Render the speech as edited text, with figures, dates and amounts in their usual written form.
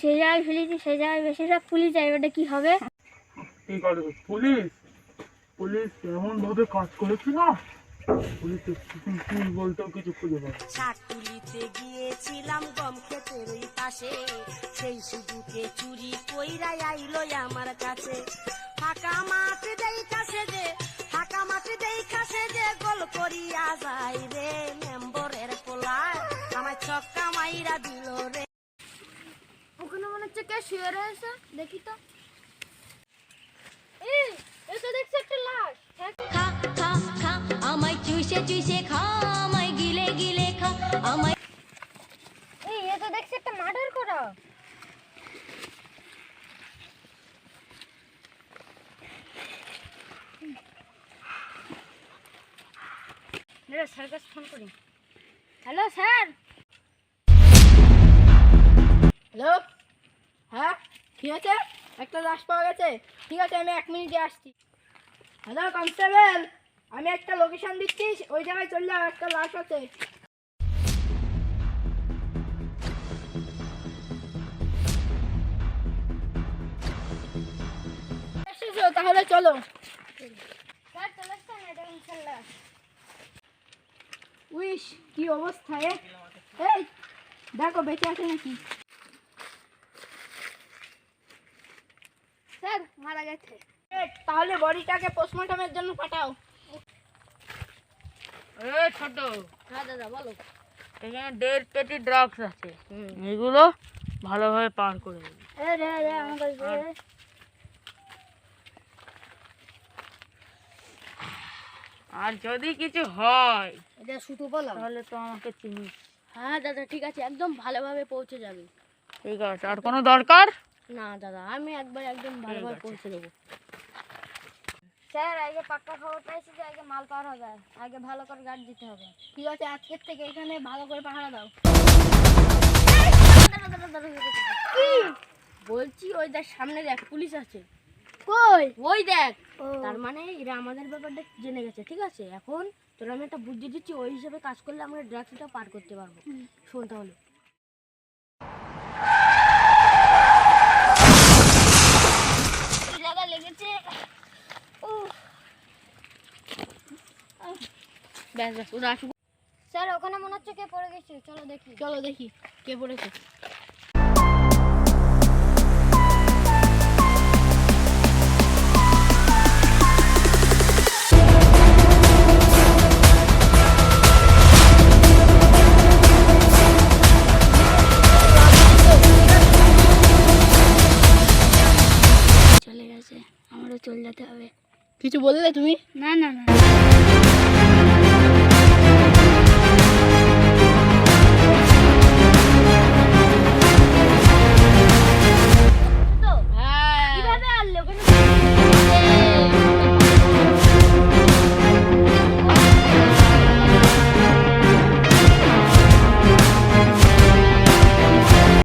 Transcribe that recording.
যে জায়গায় ফেলেছি সেই জায়গায় বেশিরভাগ পুলিশ যায়, ওটা কি হবে? পুলিশ এমন ভাবে কাজ করেছে না, পুলিশের ফুল বলতেও কিছু খুঁজে পাবে। ছাটুলিতে গিয়েছিলাম গম ক্ষেতের ওই পাশে, সেই সুযোগে চুরি কইরাই আইলো আমার কাছে। ফাঁকা মাঠে দেখাছে যে গোল করিয়া যাই রে, মেম্বরের পোলায় আমার ছক্কা মাইরা দিল রে। ওখানে মনে হচ্ছে কে শুয়ে রয়েছে, দেখি তো। এটা দেখছি একটা লাশ। খা খা খা আমায় চুষে চুষে খা, আমায় গিলে গিলে খা আমায়। এটা দেখছি একটা মার্ডার করা। স্যার কাছে ফোন করি। Hello sir. হ্যালো, হ্যাঁ ঠিক আছে, একটা লাশ পাওয়া গেছে। ঠিক আছে, আমি 1 মিনিটে আসছি। হ্যালো কনস্টেবল, আমি একটা লোকেশন দিচ্ছি, ওই জায়গায় চলে যাও, একটা লাশ আছে। এসেছো তাহলে চলো। স্যার চলে আসছেন, এটা ইনশাল্লাহ। উইশ, কি অবস্থা! এই দেখো বেঁচে আছে নাকি। স্যার মারা গেছে। তাহলে বডিটাকে পোস্টমর্টমের জন্য পাঠাও। ছোট, হ্যাঁ দাদা বলো। এখানে 1.5 পেটি ড্রাগস আছে, এগুলো ভালোভাবে পার করে দেবে। আর যদি কিছু হয় এটা শুধু বলো, তাহলে তো আমাকে চিনিস। হ্যাঁ দাদা ঠিক আছে, একদম ভালোভাবে পৌঁছে যাবে। ঠিক আছে, আর কোনো দরকার? না দাদা, আমি একদম ভালোভাবে পৌঁছে দেবো। স্যার আগে পাক্কা খবর পাইছি যে আগে মাল পার হবে, আগে ভালো করে গার্ড দিতে হবে। ঠিক আছে, আজকের থেকে এখানে ভালো করে পাহারা দাও। বলছি ওই দেখ সামনে দেখ পুলিশ আছে। কই? ওই দেখ। তার মানে এরা আমাদের ব্যাপারটা জেনে গেছে। ঠিক আছে, এখন তোরা আমি একটা বুদ্ধি দিচ্ছি, ওই হিসেবে কাজ করলে আমরা ড্রাগসটা পার করতে পারবো। শোন তাহলে। জায়গা লেগেছে। ব্যাস ব্যাস, ওরা আসুক। স্যার ওখানে মনে হচ্ছে কে পড়ে গেছে, চলো দেখি। চলো দেখি কে পড়েছে। চলে গেছে, আমারও চলে যেতে হবে। কিছু বললে তুমি? না না না।